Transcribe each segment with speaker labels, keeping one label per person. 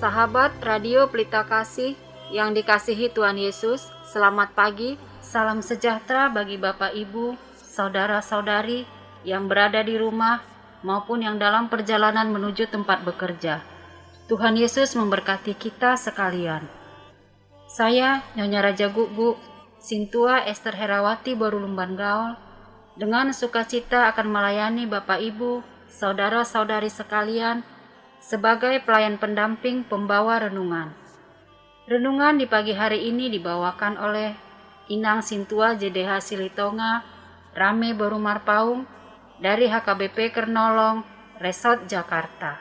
Speaker 1: Sahabat Radio Pelita Kasih yang dikasihi Tuhan Yesus, selamat pagi, salam sejahtera bagi Bapak Ibu, saudara-saudari yang berada di rumah maupun yang dalam perjalanan menuju tempat bekerja. Tuhan Yesus memberkati kita sekalian. Saya, Nyonya Raja Gugu, Sintua Esther Herawati Baru Lumban Gaul, dengan sukacita akan melayani Bapak Ibu, saudara-saudari sekalian, sebagai pelayan pendamping pembawa renungan. Renungan di pagi hari ini dibawakan oleh Inang Sintua JDH Silitonga, Rame Baru Marpaung, dari HKBP Kernolong, Resort Jakarta.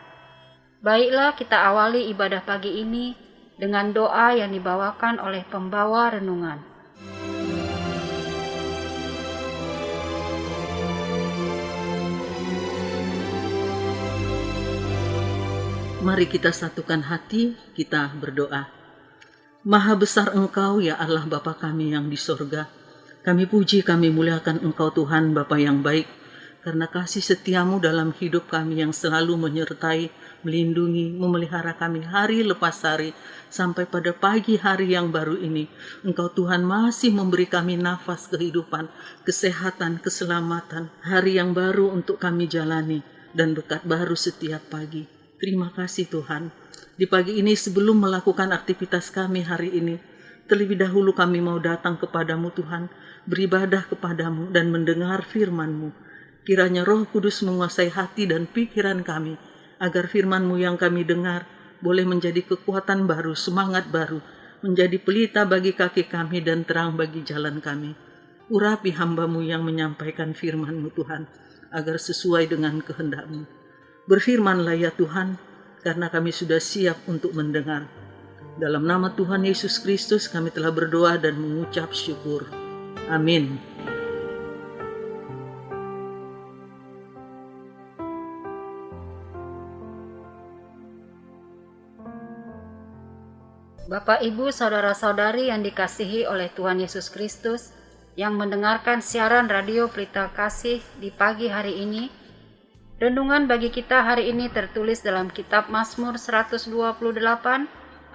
Speaker 1: Baiklah, kita awali ibadah pagi ini dengan doa yang dibawakan oleh pembawa renungan.
Speaker 2: Mari kita satukan hati, kita berdoa. Maha besar Engkau ya Allah Bapa kami yang di sorga. Kami puji, kami muliakan Engkau Tuhan Bapa yang baik, karena kasih setiamu dalam hidup kami yang selalu menyertai, melindungi, memelihara kami hari lepas hari, sampai pada pagi hari yang baru ini. Engkau Tuhan masih memberi kami nafas kehidupan, kesehatan, keselamatan, hari yang baru untuk kami jalani, dan berkat baru setiap pagi. Terima kasih Tuhan. Di pagi ini sebelum melakukan aktivitas kami hari ini, terlebih dahulu kami mau datang kepadamu Tuhan, beribadah kepadamu dan mendengar firman-Mu. Kiranya Roh Kudus menguasai hati dan pikiran kami, agar firman-Mu yang kami dengar boleh menjadi kekuatan baru, semangat baru, menjadi pelita bagi kaki kami dan terang bagi jalan kami. Urapi hamba-Mu yang menyampaikan firman-Mu Tuhan, agar sesuai dengan kehendak-Mu. Berfirmanlah ya Tuhan, karena kami sudah siap untuk mendengar. Dalam nama Tuhan Yesus Kristus kami telah berdoa dan mengucap syukur. Amin.
Speaker 1: Bapak, Ibu, saudara-saudari yang dikasihi oleh Tuhan Yesus Kristus, yang mendengarkan siaran Radio Pelita Kasih di pagi hari ini, renungan bagi kita hari ini tertulis dalam kitab Mazmur 128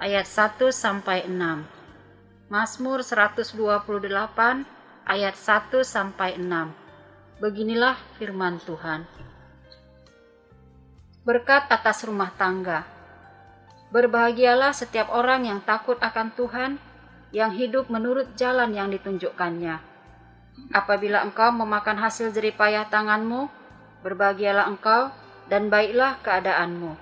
Speaker 1: ayat 1 sampai 6. Mazmur 128 ayat 1 sampai 6. Beginilah firman Tuhan. Berkat atas rumah tangga. Berbahagialah setiap orang yang takut akan Tuhan, yang hidup menurut jalan yang ditunjukkannya. Apabila engkau memakan hasil jeripayah tanganmu, berbahagialah engkau dan baiklah keadaanmu.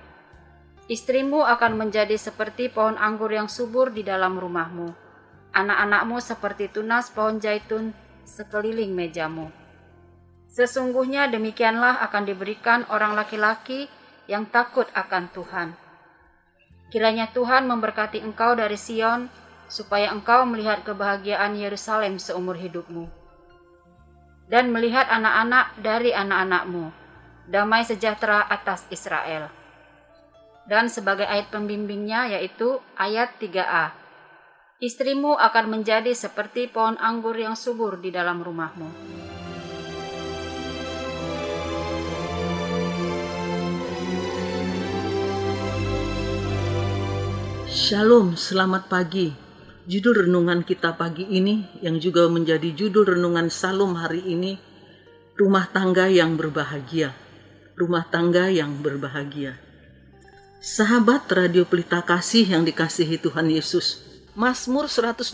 Speaker 1: Istrimu akan menjadi seperti pohon anggur yang subur di dalam rumahmu. Anak-anakmu seperti tunas pohon zaitun sekeliling mejamu. Sesungguhnya demikianlah akan diberikan orang laki-laki yang takut akan Tuhan. Kiranya Tuhan memberkati engkau dari Sion, supaya engkau melihat kebahagiaan Yerusalem seumur hidupmu, dan melihat anak-anak dari anak-anakmu, damai sejahtera atas Israel. Dan sebagai ayat pembimbingnya yaitu ayat 3a. Istrimu akan menjadi seperti pohon anggur yang subur di dalam rumahmu.
Speaker 2: Shalom, selamat pagi. Judul renungan kita pagi ini yang juga menjadi judul renungan Salum hari ini, rumah tangga yang berbahagia. Rumah tangga yang berbahagia. Sahabat Radio Pelita Kasih yang dikasihi Tuhan Yesus, Mazmur 128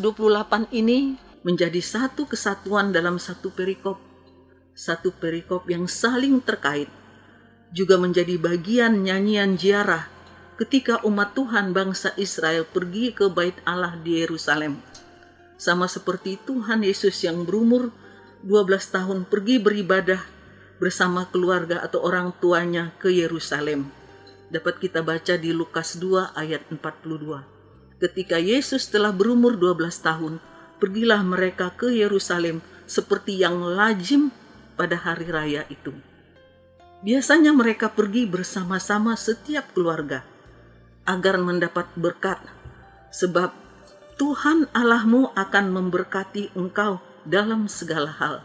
Speaker 2: ini menjadi satu kesatuan dalam satu perikop. Satu perikop yang saling terkait. Juga menjadi bagian nyanyian ziarah ketika umat Tuhan bangsa Israel pergi ke Bait Allah di Yerusalem. Sama seperti Tuhan Yesus yang berumur 12 tahun pergi beribadah bersama keluarga atau orang tuanya ke Yerusalem. Dapat kita baca di Lukas 2 ayat 42. Ketika Yesus telah berumur 12 tahun, pergilah mereka ke Yerusalem seperti yang lazim pada hari raya itu. Biasanya mereka pergi bersama-sama setiap keluarga agar mendapat berkat, sebab Tuhan Allahmu akan memberkati engkau dalam segala hal.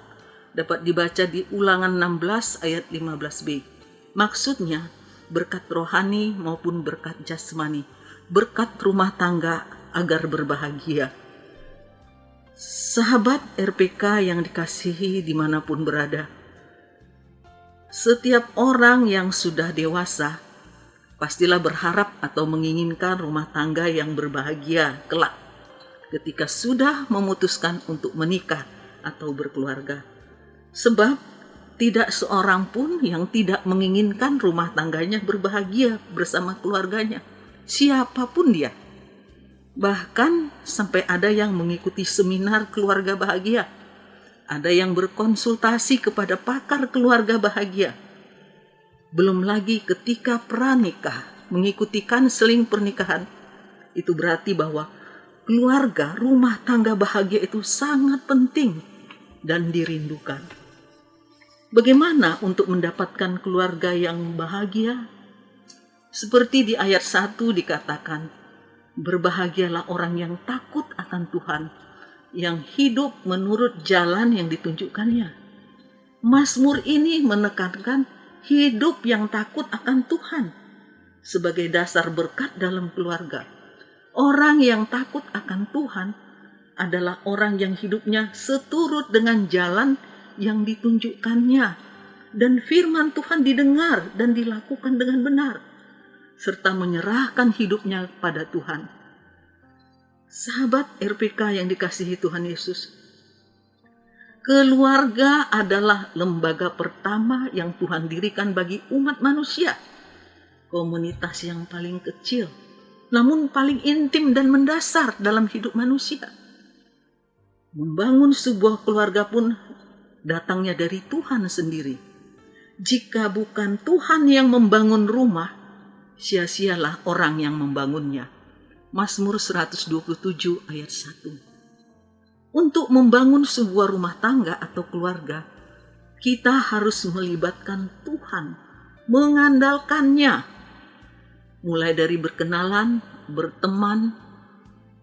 Speaker 2: Dapat dibaca di Ulangan 16 ayat 15b. Maksudnya berkat rohani maupun berkat jasmani, berkat rumah tangga agar berbahagia. Sahabat RPK yang dikasihi dimanapun berada, setiap orang yang sudah dewasa pastilah berharap atau menginginkan rumah tangga yang berbahagia kelak ketika sudah memutuskan untuk menikah atau berkeluarga. Sebab tidak seorang pun yang tidak menginginkan rumah tangganya berbahagia bersama keluarganya, siapapun dia. Bahkan sampai ada yang mengikuti seminar keluarga bahagia, ada yang berkonsultasi kepada pakar keluarga bahagia. Belum lagi ketika pranikah, mengikuti konseling pernikahan, itu berarti bahwa keluarga, rumah tangga bahagia itu sangat penting dan dirindukan. Bagaimana untuk mendapatkan keluarga yang bahagia? Seperti di ayat 1 dikatakan, berbahagialah orang yang takut akan Tuhan, yang hidup menurut jalan yang ditunjukkannya. Mazmur ini menekankan hidup yang takut akan Tuhan sebagai dasar berkat dalam keluarga. Orang yang takut akan Tuhan adalah orang yang hidupnya seturut dengan jalan yang ditunjukkannya, dan firman Tuhan didengar dan dilakukan dengan benar, serta menyerahkan hidupnya pada Tuhan. Sahabat RPK yang dikasihi Tuhan Yesus, keluarga adalah lembaga pertama yang Tuhan dirikan bagi umat manusia. Komunitas yang paling kecil, namun paling intim dan mendasar dalam hidup manusia. Membangun sebuah keluarga pun datangnya dari Tuhan sendiri. Jika bukan Tuhan yang membangun rumah, sia-sialah orang yang membangunnya. Mazmur 127 ayat 1. Untuk membangun sebuah rumah tangga atau keluarga, kita harus melibatkan Tuhan, mengandalkannya. Mulai dari berkenalan, berteman,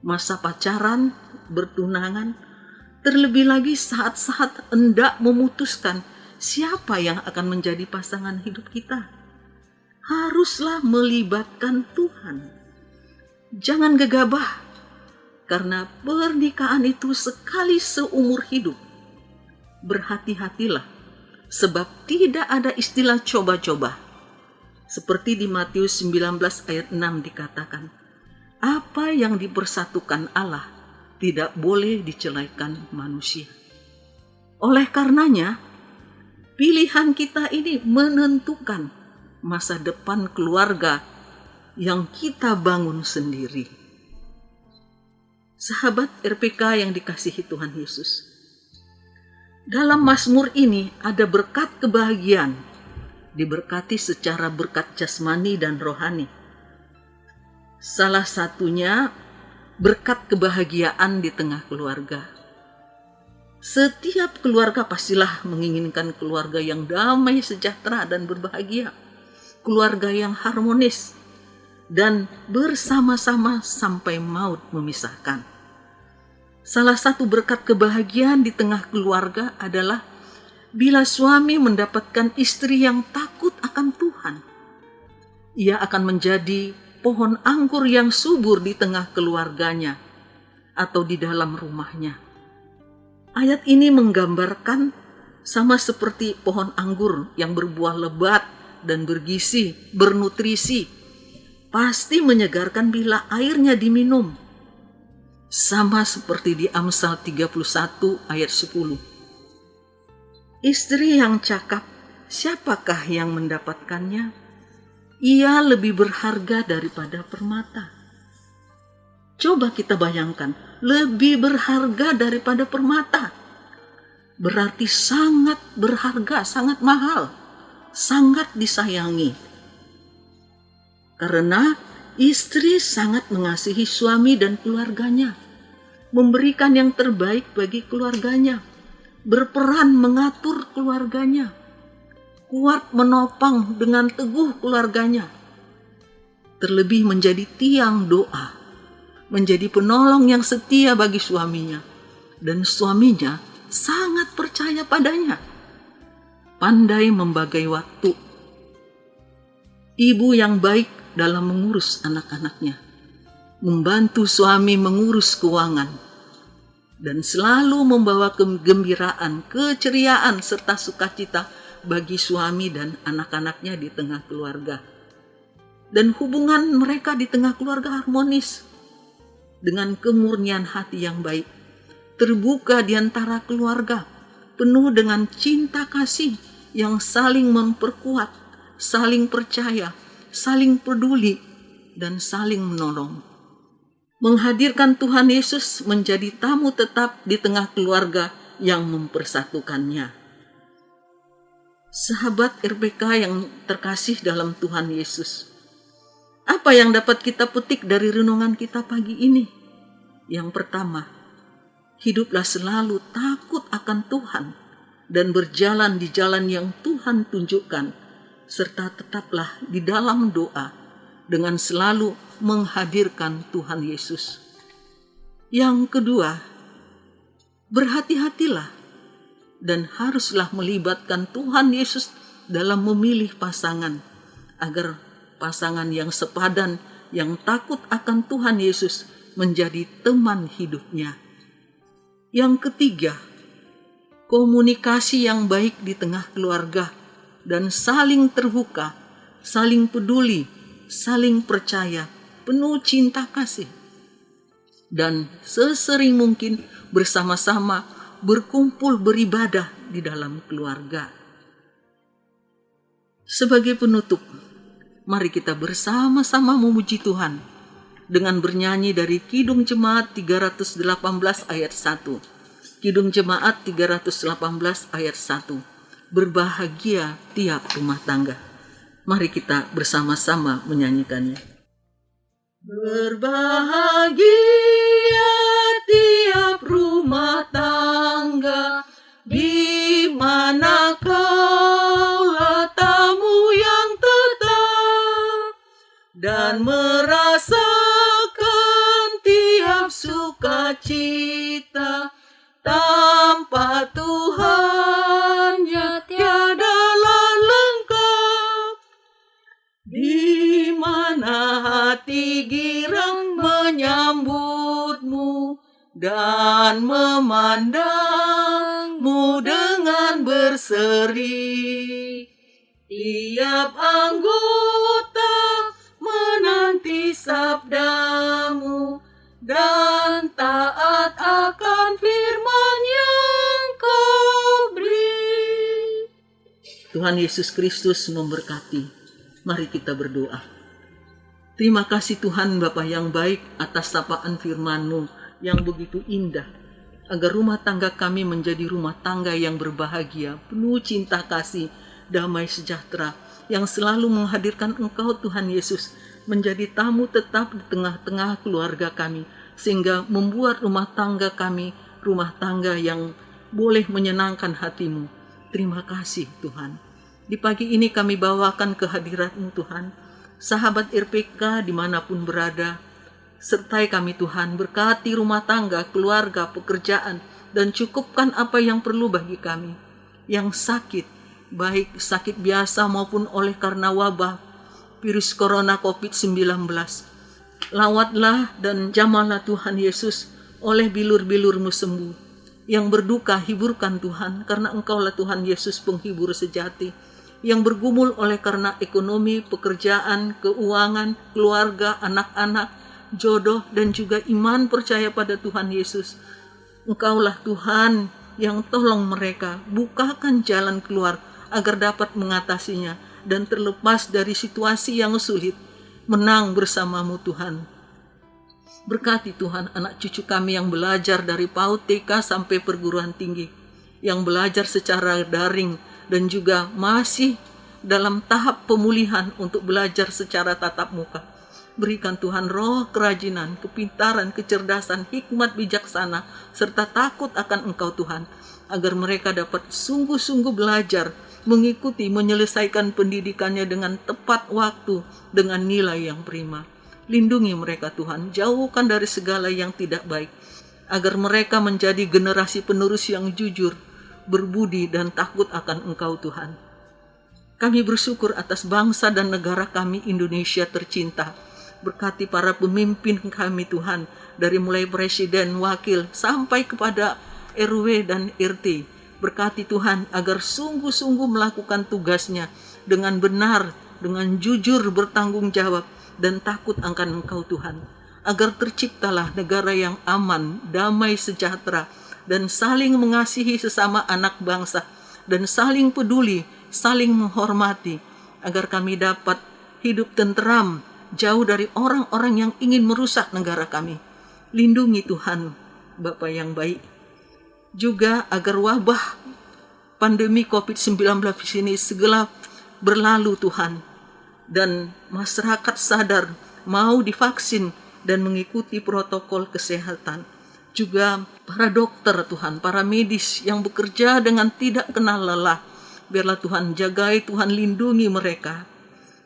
Speaker 2: masa pacaran, bertunangan, terlebih lagi saat-saat hendak memutuskan siapa yang akan menjadi pasangan hidup kita. Haruslah melibatkan Tuhan. Jangan gegabah, karena pernikahan itu sekali seumur hidup. Berhati-hatilah, sebab tidak ada istilah coba-coba. Seperti di Matius 19 ayat 6 dikatakan, apa yang dipersatukan Allah tidak boleh dicelaikan manusia. Oleh karenanya, pilihan kita ini menentukan masa depan keluarga yang kita bangun sendiri. Sahabat RPK yang dikasihi Tuhan Yesus, dalam Mazmur ini ada berkat kebahagiaan, diberkati secara berkat jasmani dan rohani. Salah satunya berkat kebahagiaan di tengah keluarga. Setiap keluarga pastilah menginginkan keluarga yang damai, sejahtera, dan berbahagia. Keluarga yang harmonis dan bersama-sama sampai maut memisahkan. Salah satu berkat kebahagiaan di tengah keluarga adalah bila suami mendapatkan istri yang takut akan Tuhan. Ia akan menjadi pohon anggur yang subur di tengah keluarganya atau di dalam rumahnya. Ayat ini menggambarkan sama seperti pohon anggur yang berbuah lebat dan bergizi, bernutrisi, pasti menyegarkan bila airnya diminum. Sama seperti di Amsal 31 ayat 10. Istri yang cakap, siapakah yang mendapatkannya? Ia lebih berharga daripada permata. Coba kita bayangkan, lebih berharga daripada permata. Berarti sangat berharga, sangat mahal, sangat disayangi. Karena istri sangat mengasihi suami dan keluarganya, memberikan yang terbaik bagi keluarganya, berperan mengatur keluarganya, kuat menopang dengan teguh keluarganya, terlebih menjadi tiang doa, menjadi penolong yang setia bagi suaminya, dan suaminya sangat percaya padanya, pandai membagai waktu, ibu yang baik dalam mengurus anak-anaknya, membantu suami mengurus keuangan, dan selalu membawa kegembiraan, keceriaan, serta sukacita bagi suami dan anak-anaknya di tengah keluarga. Dan hubungan mereka di tengah keluarga harmonis, dengan kemurnian hati yang baik, terbuka di antara keluarga, penuh dengan cinta kasih yang saling memperkuat, saling percaya, saling peduli, dan saling menolong. Menghadirkan Tuhan Yesus menjadi tamu tetap di tengah keluarga yang mempersatukannya. Sahabat RPK yang terkasih dalam Tuhan Yesus, apa yang dapat kita petik dari renungan kita pagi ini? Yang pertama, hiduplah selalu takut akan Tuhan dan berjalan di jalan yang Tuhan tunjukkan, serta tetaplah di dalam doa dengan selalu menghadirkan Tuhan Yesus. Yang kedua, berhati-hatilah dan haruslah melibatkan Tuhan Yesus dalam memilih pasangan, agar pasangan yang sepadan, yang takut akan Tuhan Yesus menjadi teman hidupnya. Yang ketiga, komunikasi yang baik di tengah keluarga dan saling terbuka, saling peduli, saling percaya, penuh cinta kasih. Dan sesering mungkin bersama-sama berkumpul beribadah di dalam keluarga. Sebagai penutup, mari kita bersama-sama memuji Tuhan dengan bernyanyi dari Kidung Jemaat 318 ayat 1. Kidung Jemaat 318 ayat 1. Berbahagia tiap rumah tangga. Mari kita bersama-sama menyanyikannya. Berbahagia tiap rumah tangga, di mana kaulah tamu yang tetap, dan merasakan tiap sukacita. Tanpa Tuhannya tiadalah lengkap, di mana hati girang menyambutmu dan memandangmu dengan berseri. Tiap anggota menanti sabdamu dan taat akan firman yang kau beri. Tuhan Yesus Kristus memberkati. Mari kita berdoa. Terima kasih Tuhan Bapa yang baik atas sapaan firman-Mu yang begitu indah, agar rumah tangga kami menjadi rumah tangga yang berbahagia, penuh cinta kasih, damai sejahtera, yang selalu menghadirkan Engkau Tuhan Yesus menjadi tamu tetap di tengah-tengah keluarga kami, sehingga membuat rumah tangga kami rumah tangga yang boleh menyenangkan hati-Mu. Terima kasih Tuhan. Di pagi ini kami bawakan kehadirat-Mu Tuhan, sahabat RPK dimanapun berada, sertai kami Tuhan, berkati rumah tangga, keluarga, pekerjaan, dan cukupkan apa yang perlu bagi kami. Yang sakit, baik sakit biasa maupun oleh karena wabah virus corona COVID-19, lawatlah dan jamahlah Tuhan Yesus oleh bilur-bilur-Mu sembuh. Yang berduka hiburkan Tuhan, karena Engkaulah Tuhan Yesus penghibur sejati. Yang bergumul oleh karena ekonomi, pekerjaan, keuangan, keluarga, anak-anak, jodoh, dan juga iman percaya pada Tuhan Yesus. Engkaulah Tuhan yang tolong mereka, bukakan jalan keluar agar dapat mengatasinya dan terlepas dari situasi yang sulit, menang bersama-Mu Tuhan. Berkati Tuhan anak cucu kami yang belajar dari PAUD TK sampai perguruan tinggi, yang belajar secara daring dan juga masih dalam tahap pemulihan untuk belajar secara tatap muka. Berikan Tuhan roh kerajinan, kepintaran, kecerdasan, hikmat bijaksana, serta takut akan Engkau Tuhan, agar mereka dapat sungguh-sungguh belajar, mengikuti, menyelesaikan pendidikannya dengan tepat waktu, dengan nilai yang prima. Lindungi mereka Tuhan, jauhkan dari segala yang tidak baik, agar mereka menjadi generasi penerus yang jujur, berbudi dan takut akan Engkau Tuhan. Kami bersyukur atas bangsa dan negara kami Indonesia tercinta, Berkati para pemimpin kami Tuhan, dari mulai presiden, wakil, sampai kepada RW dan RT. Berkati Tuhan agar sungguh-sungguh melakukan tugasnya dengan benar, dengan jujur, bertanggung jawab, dan takut akan Engkau Tuhan. Agar terciptalah negara yang aman, damai, sejahtera, dan saling mengasihi sesama anak bangsa, dan saling peduli, saling menghormati, agar kami dapat hidup tenteram, jauh dari orang-orang yang ingin merusak negara kami. Lindungi Tuhan, Bapa yang baik. Juga agar wabah pandemi COVID-19 ini segera berlalu Tuhan, dan masyarakat sadar mau divaksin dan mengikuti protokol kesehatan. Juga para dokter Tuhan, para medis yang bekerja dengan tidak kenal lelah, biarlah Tuhan jagai, Tuhan lindungi mereka.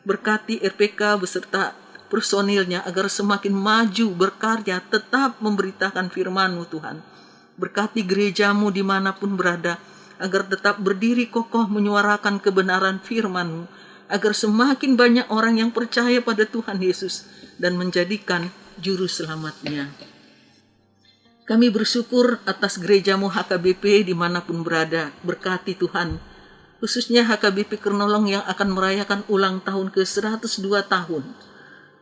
Speaker 2: Berkati RPK beserta personilnya agar semakin maju berkarya, tetap memberitakan firman-Mu Tuhan. Berkati gerejamu dimanapun berada, agar tetap berdiri kokoh menyuarakan kebenaran firman-Mu, agar semakin banyak orang yang percaya pada Tuhan Yesus dan menjadikan juru selamatnya. Kami bersyukur atas gerejamu HKBP dimanapun berada. Berkati Tuhan, khususnya HKBP Kernolong yang akan merayakan ulang tahun ke-102 tahun.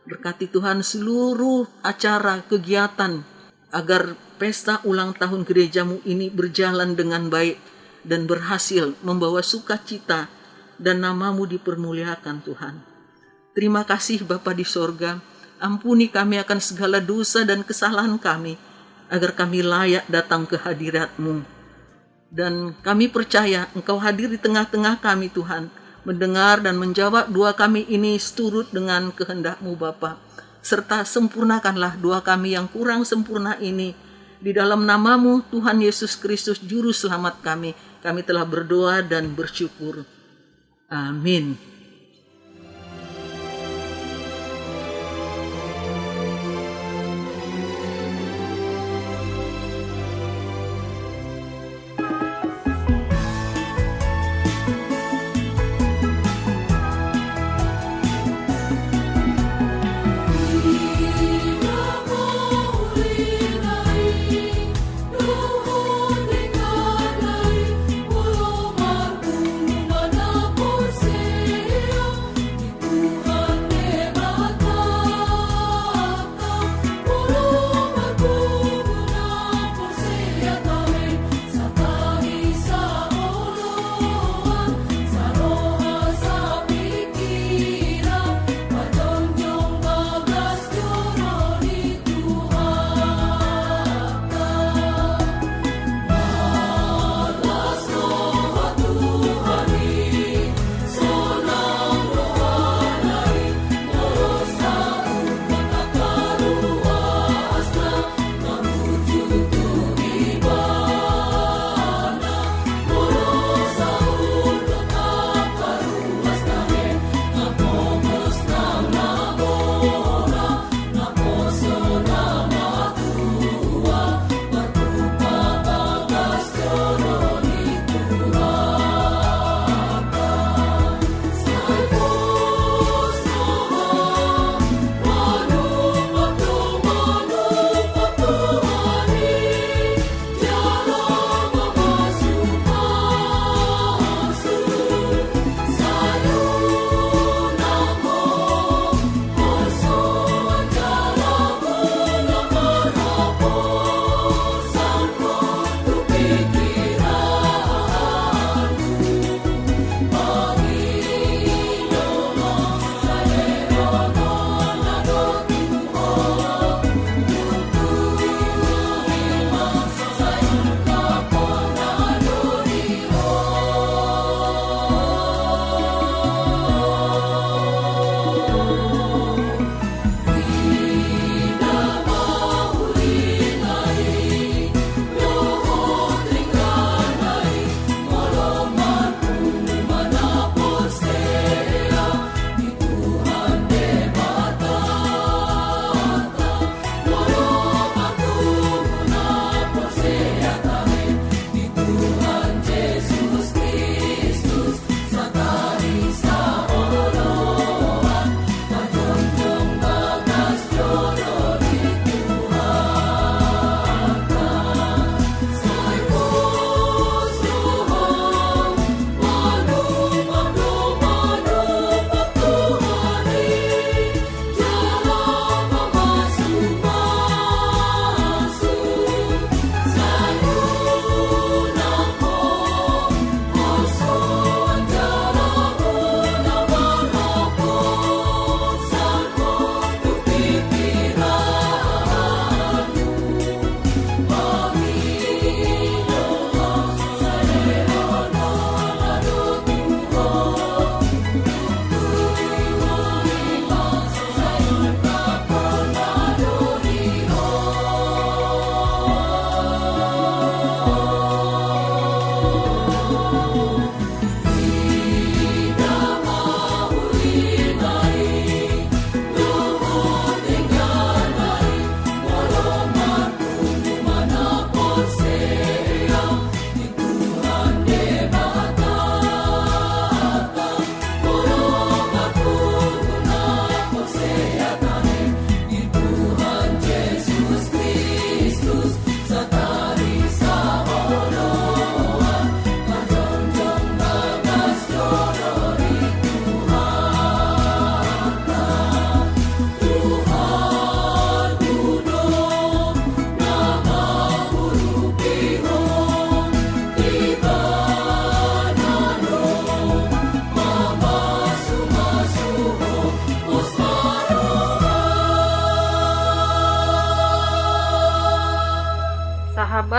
Speaker 2: Berkati Tuhan seluruh acara, kegiatan, agar pesta ulang tahun gerejamu ini berjalan dengan baik dan berhasil membawa sukacita dan nama-Mu dipermuliakan Tuhan. Terima kasih Bapa di sorga, ampuni kami akan segala dosa dan kesalahan kami, agar kami layak datang ke hadirat-Mu. Dan kami percaya Engkau hadir di tengah-tengah kami Tuhan, mendengar dan menjawab doa kami ini seturut dengan kehendak-Mu Bapa. Serta sempurnakanlah doa kami yang kurang sempurna ini. Di dalam nama-Mu Tuhan Yesus Kristus Juru Selamat kami telah berdoa dan bersyukur. Amin.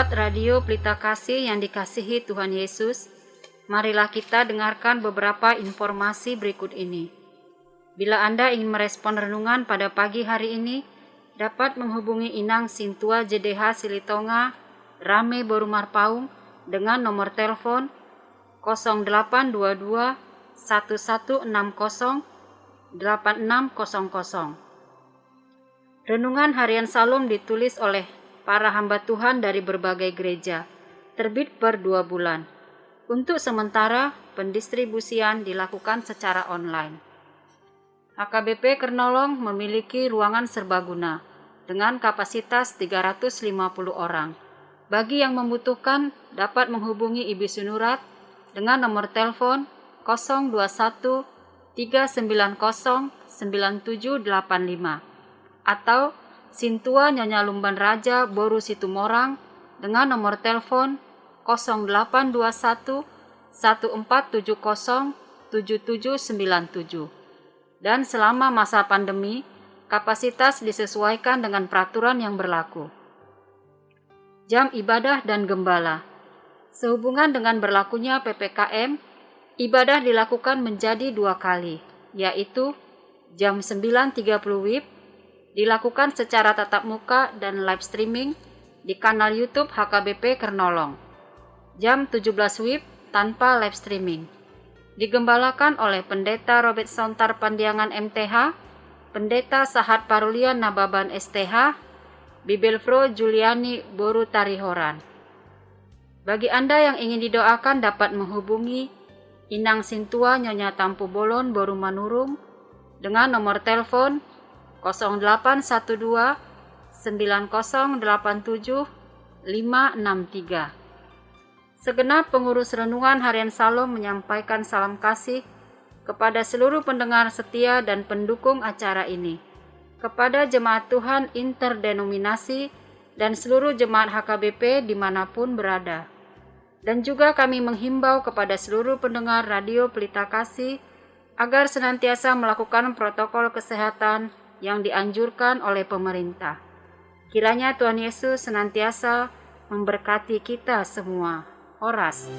Speaker 1: Sahabat Radio Pelita Kasih yang dikasihi Tuhan Yesus, marilah kita dengarkan beberapa informasi berikut ini. Bila Anda ingin merespon renungan pada pagi hari ini, dapat menghubungi Inang Sintua JDH Silitonga, Rame Boru Marpaung dengan nomor telepon 0822 1160 8600. Renungan Harian Salum ditulis oleh para hamba Tuhan dari berbagai gereja, terbit per 2 bulan. Untuk sementara, pendistribusian dilakukan secara online. HKBP Kernolong memiliki ruangan serbaguna dengan kapasitas 350 orang. Bagi yang membutuhkan, dapat menghubungi Ibu Sunurat dengan nomor telepon 021 390 9785 atau Sintua Nyonya Lumban Raja Boru Situmorang dengan nomor telepon 0821 1470 7797. Dan selama masa pandemi, kapasitas disesuaikan dengan peraturan yang berlaku. Jam ibadah dan gembala. Sehubungan dengan berlakunya PPKM, ibadah dilakukan menjadi 2 kali, yaitu jam 9.30 WIB dilakukan secara tatap muka dan live streaming di kanal YouTube HKBP Kernolong. Jam 17 WIB tanpa live streaming. Digembalakan oleh Pendeta Robert Sontar Pandiangan MTH, Pendeta Sahat Parulian Nababan STH, Bibelfro Juliani Boru Tarihoran. Bagi Anda yang ingin didoakan dapat menghubungi Inang Sintua Nyonya Tampu Bolon Boru Manurung dengan nomor telepon 0812 9087 563. Segenap pengurus renungan Harian Salum menyampaikan salam kasih kepada seluruh pendengar setia dan pendukung acara ini, kepada jemaat Tuhan interdenominasi dan seluruh jemaat HKBP dimanapun berada. Dan juga kami menghimbau kepada seluruh pendengar Radio Pelita Kasih agar senantiasa melakukan protokol kesehatan yang dianjurkan oleh pemerintah. Kiranya Tuhan Yesus senantiasa memberkati kita semua. Horas.